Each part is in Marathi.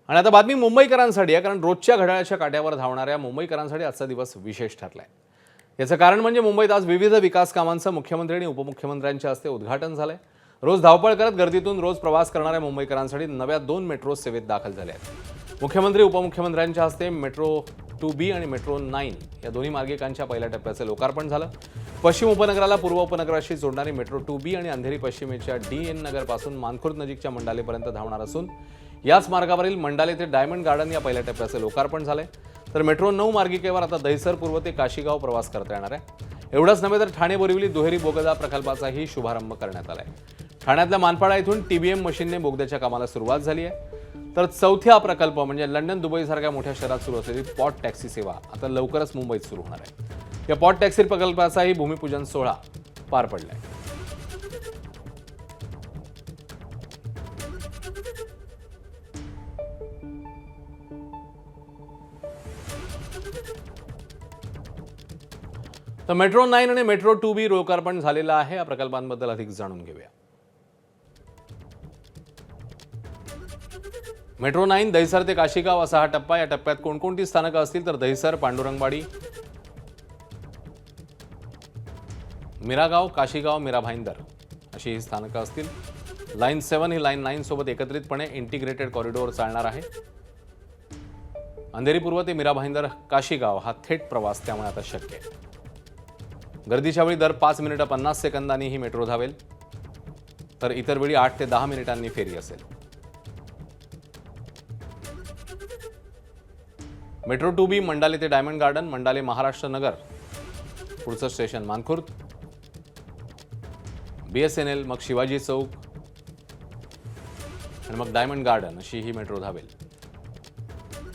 आणि आता बातमी मुंबईकरांसाठी आहे, कारण रोजच्या घड्याळाच्या काट्यावर धावणाऱ्या मुंबईकरांसाठी आजचा दिवस विशेष ठरलाय। याचं कारण म्हणजे मुंबईत आज विविध विकास कामांचं मुख्यमंत्री आणि उपमुख्यमंत्र्यांच्या हस्ते उद्घाटन झालंय। रोज धावपळ करत गर्दीतून रोज प्रवास करणाऱ्या मुंबईकरांसाठी नव्या 2 मेट्रो सेवेत दाखल झाल्या आहेत। मुख्यमंत्री उपमुख्यमंत्र्यांच्या हस्ते मेट्रो 2B आणि मेट्रो 9 या दोन्ही मार्गिकांच्या पहिल्या टप्प्याचं लोकार्पण झालं। पश्चिम उपनगराला पूर्व उपनगराशी जोडणारी मेट्रो 2B आणि अंधेरी पश्चिमेच्या DN नगरपासून मानखुर्द नजीकच्या मंडालेपर्यंत धावणार असून याच मार्गावरील मंडाले ते डायमंड गार्डन या पहिल्या टप्प्याचं लोकार्पण झालंय। तर मेट्रो 9 मार्गिकेवर आता दहिसर पूर्व ते काशीगाव प्रवास करता येणार आहे। एवढंच नव्हे तर ठाणे बोरिवली दुहेरी बोगदा प्रकल्पाचाही शुभारंभ करण्यात आलाय। ठाण्यातल्या मानपाडा इथून TBM मशीनने बोगद्याच्या कामाला सुरुवात झाली आहे। तर चौथ्या प्रकल्प म्हणजे लंडन दुबई सारख्या मोठ्या शहरात सुरू असलेली पॉट टॅक्सी सेवा आता लवकरच मुंबईत सुरू होणार आहे। या पॉट टॅक्सी प्रकल्पाचाही भूमिपूजन सोहळा पार पडलाय। तर मेट्रो 9 आणि मेट्रो 2B लोकार्पण झालेलं आहे। या प्रकल्पांबद्दल अधिक जाणून घेऊया। मेट्रो 9 दहिसर ते काशीगाव असा हा टप्पा। या टप्प्यात कोणकोणती स्थानकं असतील तर दहिसर, पांडुरंगवाडी, मिरागाव, काशीगाव, मीरा भाईंदर अशी ही स्थानकं असतील। लाईन 7 ही लाईन 9 सोबत एकत्रितपणे इंटिग्रेटेड कॉरिडॉर चालणार आहे। अंधेरी पूर्व ते मीरा भाईंदर काशीगाव हा थेट प्रवास त्यामुळे आता शक्य आहे। गर्दीच्या वेळी दर 5 मिनिटं 50 सेकंदांनी ही मेट्रो धावेल, तर इतर वेळी 8 ते 10 मिनिटांनी फेरी असेल। मेट्रो 2B मंडाले ते डायमंड गार्डन, मंडाले महाराष्ट्र नगर, पुढचं स्टेशन मानखुर्द, BSNL, मग शिवाजी चौक आणि मग डायमंड गार्डन अशी ही मेट्रो धावेल।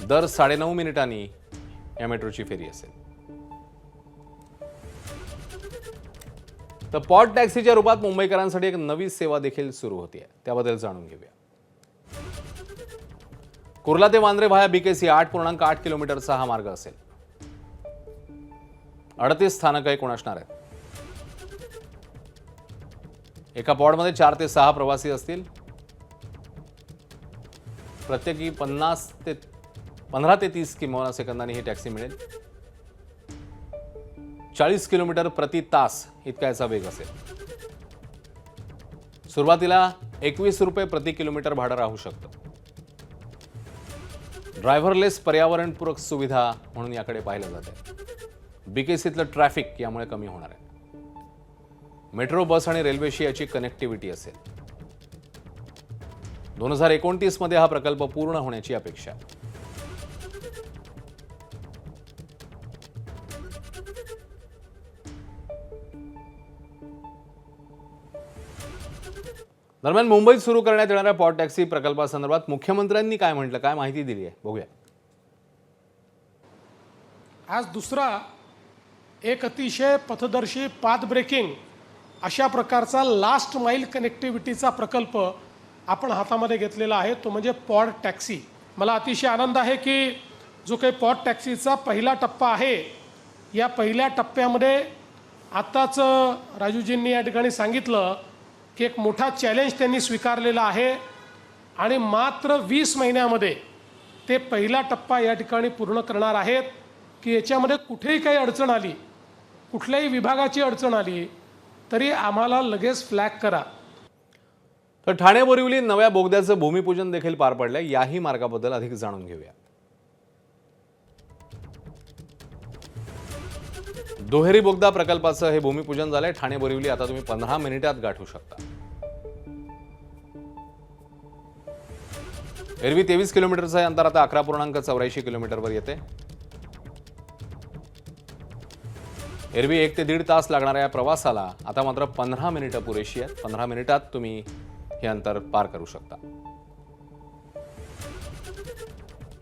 दर 9.5 मिनिटांनी या मेट्रोची फेरी असेल। तर पॉट टॅक्सीच्या रूपात मुंबईकरांसाठी एक नवी सेवा देखील सुरू होतीये, त्याबद्दल जाणून घेऊया। कुर्ला ते वांद्रे व्हाया BKC 8.8 किलोमीटरचा हा मार्ग असेल। 38 स्थानकं एकूण असणार आहेत। एका पॉडमध्ये 4 ते 6 प्रवासी असतील। प्रत्येकी 15 ते 30 किमी सेकंदांनी ही टॅक्सी मिळेल। 40 किलोमीटर प्रति तास इतका याचा वेग असेल। सुरुवातीला 21 रुपये प्रति किलोमीटर भाडं राहू शकतं। ड्रायव्हरलेस पर्यावरणपूरक सुविधा म्हणून याकडे पाहिलं जाते। BKCतलं ट्रॅफिक यामुळे कमी होणार आहे। मेट्रो, बस आणि रेल्वेशी याची कनेक्टिव्हिटी असेल। 2029 मध्ये हा प्रकल्प पूर्ण होण्याची अपेक्षा आहे। दरम्यान मुंबईत सुरू करण्यात येणाऱ्या पॉट टॅक्सी प्रकल्पासंदर्भात मुख्यमंत्र्यांनी काय म्हटलं, काय माहिती दिली आहे, बघूया। आज दुसरा एक अतिशय पथदर्शी पाथ ब्रेकिंग अशा प्रकारचा लास्ट माईल कनेक्टिव्हिटीचा प्रकल्प आपण हातामध्ये घेतलेला आहे, तो म्हणजे पॉड टॅक्सी। मला अतिशय आनंद आहे की जो काही पॉड टॅक्सीचा पहिला टप्पा आहे, या पहिल्या टप्प्यामध्ये आत्ताच राजूजींनी या ठिकाणी सांगितलं की एक मोठा चॅलेंज त्यांनी स्वीकारलेला आहे आणि मात्र 20 महिन्यामध्ये ते पहिला टप्पा या ठिकाणी पूर्ण करणार आहेत। की याच्यामध्ये कुठेही काही अडचण आली, कुठल्याही विभागाची अडचण आली तरी आम्हाला लगेच फ्लॅग करा। तर ठाणे बोरिवली नव्या बोगद्याचं भूमिपूजन देखील पार पडलंय। याही मार्गाबद्दल अधिक जाणून घेऊया। दुहेरी बोगदा प्रकल्पाचं हे भूमिपूजन झालंय। ठाणे बोरिवली आता तुम्ही 15 मिनिटात गाठू शकता। एरवी 23 किलोमीटरचं हे अंतर आता 11.84 किलोमीटरवर येते। एरवी 1 ते 1.5 तास लागणाऱ्या या प्रवासाला आता मात्र 15 मिनिटं पुरेशी आहेत। 15 मिनिटात तुम्ही हे अंतर पार करू शकता।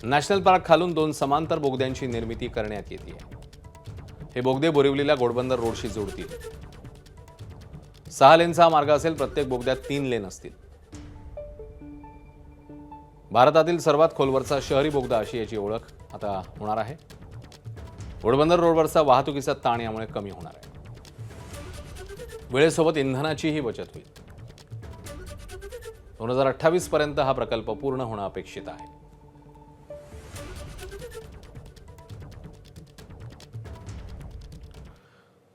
नॅशनल पार्क खालून 2 समांतर बोगद्यांची निर्मिती करण्यात येते। हे बोगदे बोरिवलीला घोडबंदर रोडशी जोडतील। 6 लेनचा मार्ग असेल। प्रत्येक बोगद्यात 3 लेन असतील। भारतातील सर्वात खोलवरचा शहरी बोगदा अशी याची ओळख आता होणार आहे। घोडबंदर रोडवरचा वाहतुकीचा ताण यामुळे कमी होणार आहे। वेळेसोबत इंधनाचीही बचत होईल। 2028 पर्यंत हा प्रकल्प पूर्ण होणं अपेक्षित आहे।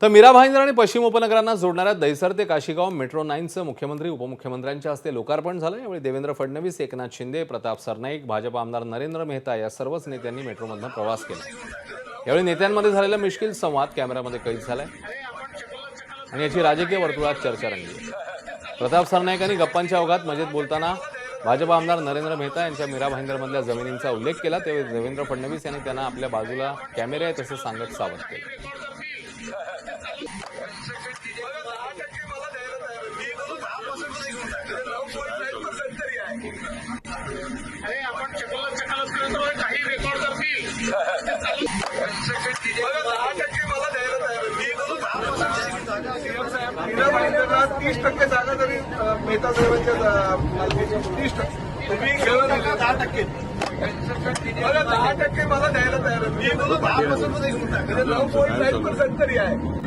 तर मीरा भाईंदर आणि पश्चिम उपनगरांना जोडणाऱ्या दहिसर ते काशीगाव मेट्रो 9चं मुख्यमंत्री उपमुख्यमंत्र्यांच्या हस्ते लोकार्पण झालं। यावेळी देवेंद्र फडणवीस, एकनाथ शिंदे, प्रताप सरनाईक, भाजप आमदार नरेंद्र मेहता या सर्वच नेत्यांनी मेट्रोमधून प्रवास केला। यावेळी नेत्यांमध्ये झालेला मिश्किल संवाद कॅमेऱ्यामध्ये कैद झालाय आणि याची राजकीय वर्तुळात चर्चा रंगली। प्रताप सरनाईकांनी गप्पांच्या ओघात मजेत बोलताना भाजप आमदार नरेंद्र मेहता यांच्या मीरा भाईंदरमधल्या जमिनींचा उल्लेख केला। त्यावेळी देवेंद्र फडणवीस यांनी त्यांना आपल्या बाजूला कॅमेरे आहेत असं सांगत सावध केलं। अरे आपण चकलच करतोय, काही रेकॉर्ड करतील। बघा 10% मला द्यायला तयार आहे। मी बोलू 10% मीरा भाईंदरला 30% जागा तरी मेहता साहेबांच्या मालकीच्या 30%। तुम्ही घेऊन 10%। बघा 10% मला द्यायला तयार आहे। मी बोलू 10% मध्ये घेऊन टाका। 9.9% तरी आहे।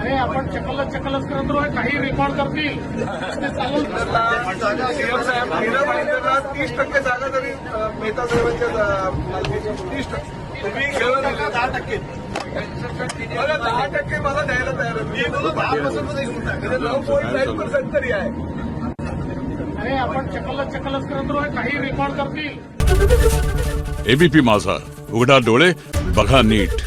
अरे आपण चकलच करतोय, काही रेकॉर्ड करतील। ते चालू साहेब मीरा भाईंदरला 30% जागा तरी मेहता साहेबांच्या मालकीच्या 30%। तुम्ही घेऊन 10%। बघा 10% मला द्यायला तयार आहे। मी बोलू 10% मध्ये घेऊन टाका। 9.9% तरी आहे। अरे आपण चकलच करतोय, काही रेकॉर्ड करतील। एबीपी माझा, उघडा डोळे बघा नीट।